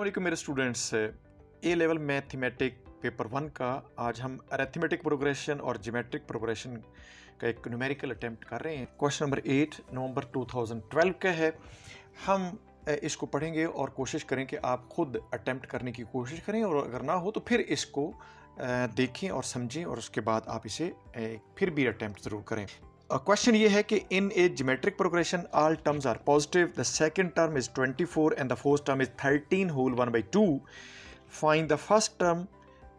अस्सलाम मेरे स्टूडेंट्स, ए level mathematic paper 1 का आज हम अरिथमेटिक प्रोग्रेशन और ज्योमेट्रिक प्रोग्रेशन का एक न्यूमेरिकल अटेम्प्ट कर रहे हैं। क्वेश्चन नंबर 8 नवंबर 2012 का है। हम इसको पढ़ेंगे और कोशिश करें कि आप खुद अटेम्प्ट करने की कोशिश करें, और अगर ना हो तो फिर इसको देखें और समझें, और उसके बाद आप इसे फिर भी अटेम्प्ट ज़रूर करें। क्वेश्चन ये है कि in a geometric progression all terms are positive, the second term is 24 and the fourth term is 13 whole 1/2। Find the first term,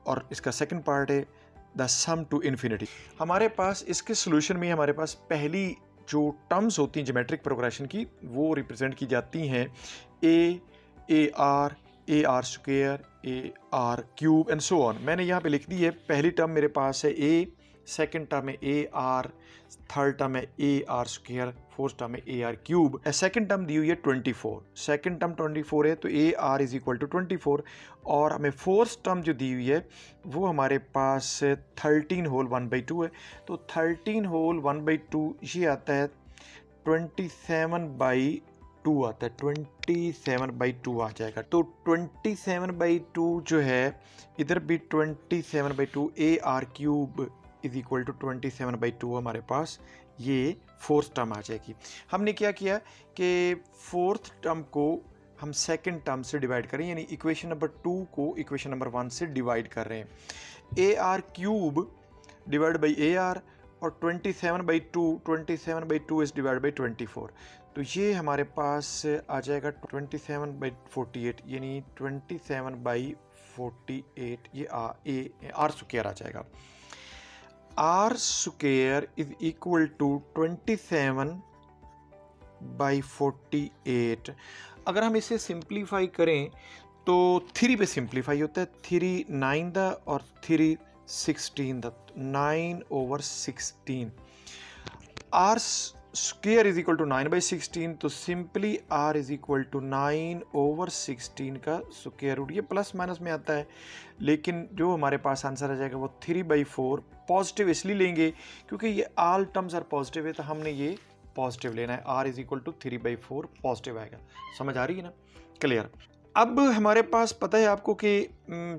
और इसका सेकंड पार्ट है द सम टू इन्फिनिटी। हमारे पास इसके सोल्यूशन में हमारे पास पहली जो टर्म्स होती हैं ज्योमेट्रिक प्रोग्रेशन की, वो रिप्रेजेंट की जाती हैं ए R square, A R cube and so on. मैंने यहाँ पे लिख दी है। पहली टर्म मेरे पास है ए, सेकेंड टर्म है ए आर, थर्ड टर्म है ए आर स्क्वायर, फोर्थ टर्म है A R cube. Second term दी हुई है 24, सेकेंड टर्म 24 है, तो A R is equal to 24। और हमें फोर्थ टर्म जो दी हुई है वो हमारे पास 13 होल 1/2 है, तो 13 होल 1/2 ये आता है 27/2 आता है, 27/2 आ जाएगा। तो 27/2 जो है, इधर भी 27/2, a are cube is equal to 27/2 हमारे पास ये फोर्थ टर्म आ जाएगी। हमने क्या किया कि फोर्थ टर्म को हम सेकंड टर्म से डिवाइड करें, यानी इक्वेशन नंबर 2 को इक्वेशन नंबर 1 से डिवाइड कर रहे हैं। A R cube divide by A R, और 27/2 इज डिवाइड बाई 24, तो ये हमारे पास आ जाएगा 27/48, यानी 27/48 ये आर स्क्वायर आ जाएगा। R square is equal to 27/48। अगर हम इसे सिंप्लीफाई करें तो 3 पे सिंप्लीफाई होता है, 3 9 दा और 3 16 दा, 9/16। R square is equal to 9/16, तो simply r is equal to 9/16 का स्क्वायर रूट। ये प्लस माइनस में आता है, लेकिन जो हमारे पास आंसर आ जाएगा वो 3/4। पॉजिटिव इसलिए लेंगे क्योंकि ये ऑल टर्म्स आर पॉजिटिव है, तो हमने ये पॉजिटिव लेना है। R is equal to 3/4 positive आएगा। समझ आ रही है ना? क्लियर। अब हमारे पास पता है आपको कि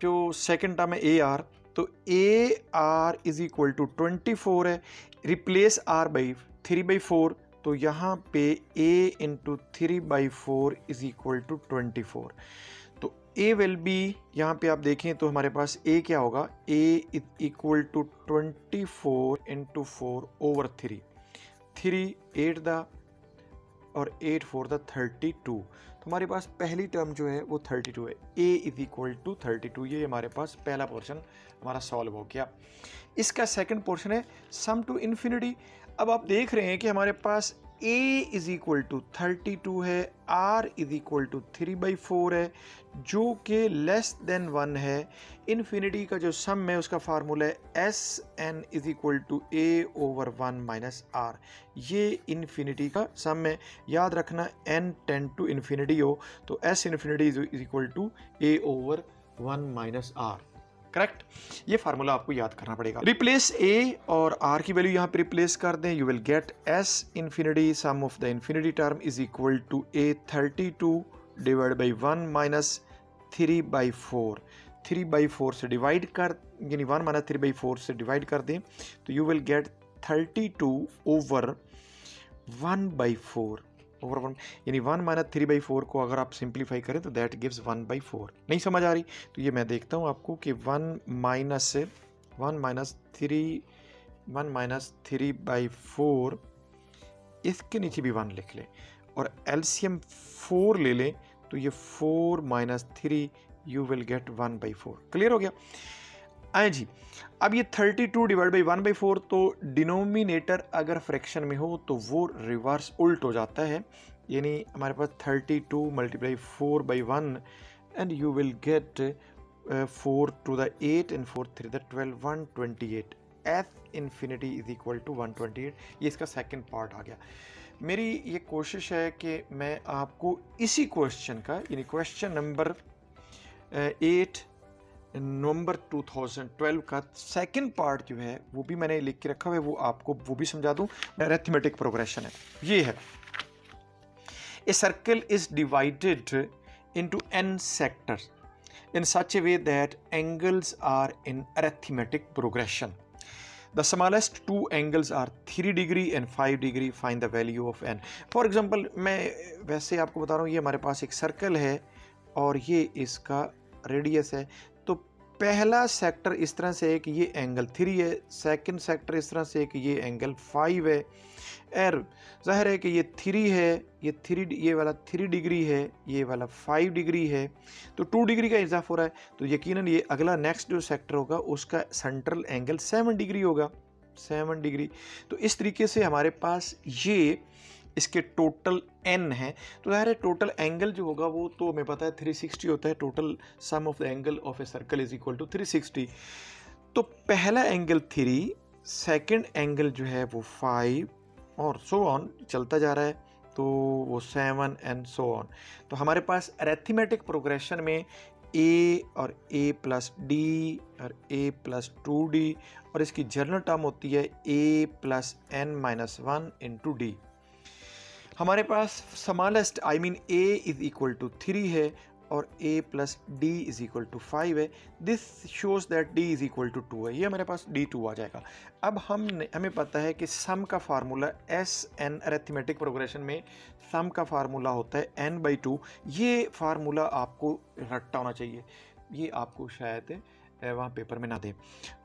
जो सेकेंड टर्म है ए आर, तो A R is equal to 24 है, रिप्लेस आर बाई 3/4, तो यहाँ पे a into 3/4 is equal to 24। तो a विल बी, यहाँ पे आप देखें तो हमारे पास a क्या होगा, a is equal to 24 into 4/3, 3 8 दा और 8 4 दा 32। तो हमारे पास पहली टर्म जो है वो 32 है, a इज इक्वल टू 32। ये हमारे पास पहला पोर्शन हमारा सॉल्व हो गया। इसका सेकंड पोर्शन है सम टू इन्फिनिटी। अब आप देख रहे हैं कि हमारे पास a इज इक्वल टू 32 है, r इज इक्वल टू 3/4 है, जो कि लेस देन 1 है। इन्फिनिटी का जो सम है उसका फार्मूला है Sn is equal to a/1 minus r। ये इन्फिनिटी का सम है। याद रखना n टेंड टू इन्फिनिटी हो तो S infinity is equal to a/1 minus r। Correct. ये फार्मूला आपको याद करना पड़ेगा। रिप्लेस ए और आर की वैल्यू यहाँ पे रिप्लेस कर दें, you will get S infinity sum of the infinity term is equal to a 32 divide by 1 minus 3/4। 3/4 से डिवाइड कर, यानी 1 माइनस 3/4 से डिवाइड कर दें, तो you will gate 32 over 1/4 over 1, यानी 1 माइनस 3/4 को अगर आप सिंप्लीफाई करें तो दैट गिव्स 1/4। नहीं समझ आ रही तो ये मैं देखता हूँ आपको कि 1 माइनस 3/4, इसके नीचे भी 1 लिख लें और एलसीएम 4 ले लें, तो ये 4 minus 3 you will gate 1/4। Clear हो गया? आए जी। अब ये 32 डिवाइड बाई 1/4, तो डिनोमिनेटर अगर फ्रैक्शन में हो तो वो रिवर्स उल्ट हो जाता है, यानी हमारे पास 32 multiply 4/1 and you will gate 4 to the 8 and 4 3 the 12, 128। F infinity is equal to 128। ये इसका सेकंड पार्ट आ गया। मेरी ये कोशिश है कि मैं आपको इसी क्वेश्चन का, यानी क्वेश्चन नंबर 8 नवंबर 2012 का सेकंड पार्ट जो है वो भी मैंने लिख के रखा हुआ है, वो आपको वो भी समझा दूं। अरिथमेटिक प्रोग्रेशन है, ये है। ए circle is divided into n sectors in such a way that angles are in arithmetic progression. The smallest two angles are 3 degree and 5 degree. Find the value of n. For example, मैं वैसे आपको बता रहा हूँ, ये हमारे पास एक circle है और ये इसका रेडियस है। तो पहला सेक्टर इस तरह से है कि ये एंगल 3 है, सेकंड सेक्टर इस तरह से है कि ये एंगल 5 है। एर ज़ाहिर है कि ये 3 है, ये वाला 3 डिग्री है, ये वाला 5 डिग्री है, तो 2 डिग्री का इजाफा हो रहा है, तो यकीनन ये अगला नेक्स्ट जो सेक्टर होगा उसका सेंट्रल एंगल 7 डिग्री होगा, 7 डिग्री। तो इस तरीके से हमारे पास ये इसके टोटल n है। तो ज़ाहिर है टोटल एंगल जो होगा वो तो हमें पता है 360 होता है। Total sum of the angle of a circle is equal to 360। तो पहला एंगल 3, सेकंड एंगल जो है वो 5 और सो ऑन चलता जा रहा है, तो वो 7 एंड सो ऑन। तो हमारे पास अरिथमेटिक प्रोग्रेशन में a और a प्लस डी और a प्लस 2d और इसकी जनरल टर्म होती है a plus n minus 1 into D. हमारे पास smallest I mean a is equal to 3 है और a plus D is equal to 5 है। This shows that d is equal to 2 है, ये हमारे पास d2 आ जाएगा। अब हमें पता है कि सम का फार्मूला SN अरिथमेटिक प्रोग्रेशन में सम का फार्मूला होता है n/2। ये फार्मूला आपको रट्टा होना चाहिए, ये आपको शायद वहाँ पेपर में ना दे।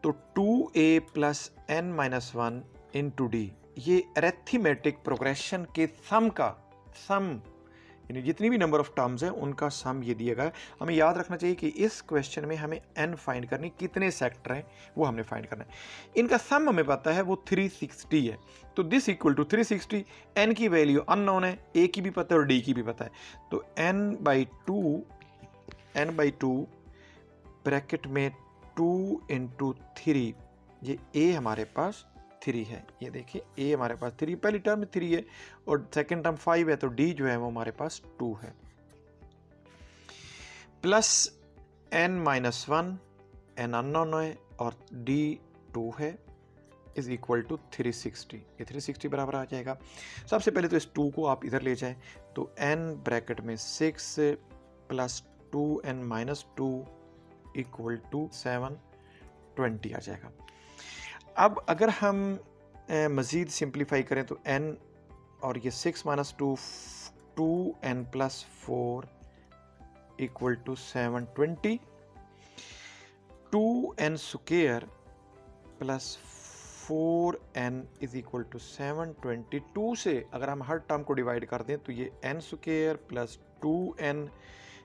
तो 2a plus n minus 1 into D, ये अरिथमेटिक प्रोग्रेशन के सम का सम, यानी जितनी भी नंबर ऑफ टर्म्स हैं उनका सम ये दिया गया है। हमें याद रखना चाहिए कि इस क्वेश्चन में हमें n फाइंड करनी, कितने सेक्टर हैं वो हमने फाइंड करना है। इनका सम हमें पता है वो 360 है, तो दिस इक्वल टू 360। n की वैल्यू अननोन है, a की भी पता है और d की भी पता है, तो n/2 ब्रैकेट में 2 इंटू 3, ये a हमारे पास 3 है। ये देखिए a हमारे पास 3, पहली टर्म 3 है और सेकंड टर्म 5 है, तो d जो है वो हमारे पास 2 है। Plus n minus 1, n unknown है और d 2 है, इज इक्वल टू 360। ये 360 बराबर आ जाएगा। सबसे पहले तो इस 2 को आप इधर ले जाएं, तो n ब्रैकेट में 6 plus 2n minus 2 equal to 720 आ जाएगा। अब अगर हम मज़ीद सिंप्लीफाई करें तो n और ये 6 minus 2, 2n plus 4 equal to 720, 2n square plus 4n is equal to 720। 2 से अगर हम हर टर्म को डिवाइड कर दें तो ये n square plus 2n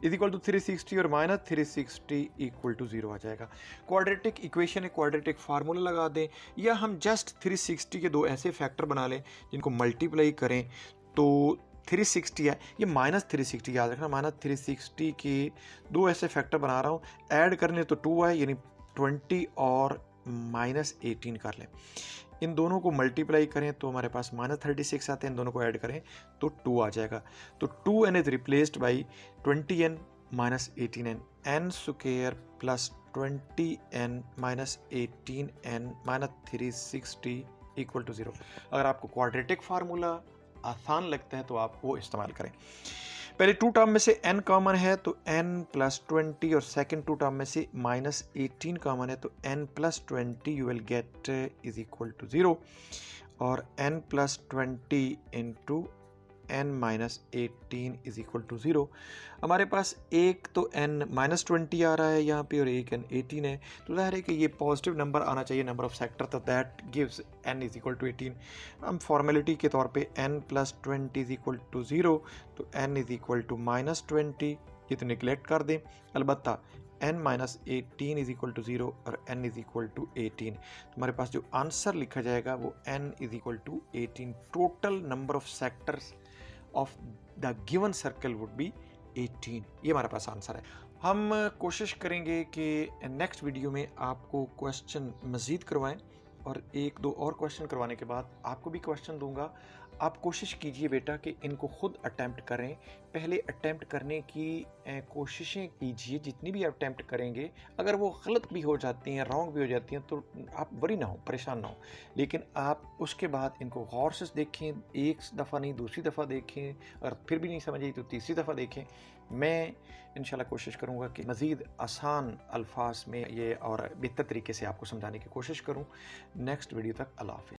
is equal to 360 और माइनस 360 इक्वल टू 0 आ जाएगा। क्वाड्रेटिक इक्वेशन है, क्वाड्रेटिक फार्मूला लगा दें, या हम जस्ट 360 के दो ऐसे फैक्टर बना लें जिनको मल्टीप्लाई करें तो 360 है, ये माइनस 360 याद रखना, माइनस 360 के दो ऐसे फैक्टर बना रहा हूँ, ऐड करने तो 2 है, यानी 20 और माइनस 18 कर लें। इन दोनों को मल्टीप्लाई करें तो हमारे पास माइनस 36 आते हैं, इन दोनों को ऐड करें तो 2 आ जाएगा। तो 2n is replaced by 20n minus 18n, n square plus 20n minus 18n minus 360 equal to 0। अगर आपको क्वाड्रेटिक फार्मूला आसान लगता है तो आप वो इस्तेमाल करें। पहले 2 टर्म में से n कॉमन है तो n प्लस 20 और सेकंड 2 टर्म में से माइनस 18 कॉमन है तो n plus 20 you will get is equal to 0 और n plus 20 into n minus 18 is equal to 0। हमारे पास एक तो n माइनस 20 आ रहा है यहाँ पे और एक n 18 है, तो ज़ाहिर है कि ये पॉजिटिव नंबर आना चाहिए नंबर ऑफ सेक्टर, तो that gives n is equal to 18। हम फॉर्मेलिटी के तौर पे n plus 20 is equal to 0, तो n is equal to minus 20, ये तो निगलेक्ट कर दें। अलबत्ता n minus 18 is equal to 0 और n इज इक्वल टू 18, तो हमारे पास जो आंसर लिखा जाएगा वो n is equal to 18। Total number of sectors of the given circle would be 18, ये हमारे पास आंसर है। हम कोशिश करेंगे कि नेक्स्ट वीडियो में आपको क्वेश्चन मज़ीद करवाएं और एक दो और क्वेश्चन करवाने के बाद आपको भी क्वेश्चन दूंगा। आप कोशिश कीजिए बेटा कि इनको खुद अटेम्प्ट करें। पहले अटेम्प्ट करने की कोशिशें कीजिए, जितनी भी अटेम्प्ट करेंगे, अगर वो गलत भी हो जाती हैं, रॉन्ग भी हो जाती हैं, तो आप वरी ना हो, परेशान ना हो। लेकिन आप उसके बाद इनको गौर से देखें, एक दफ़ा नहीं दूसरी दफ़ा देखें, और फिर भी नहीं समझ आई तो तीसरी दफ़ा देखें। मैं इंशाल्लाह कोशिश करूँगा कि मज़ीद आसान अल्फाज में ये और बेहतर तरीके से आपको समझाने की कोशिश करूँ। नेक्स्ट वीडियो तक अल्लाह हाफ़िज़।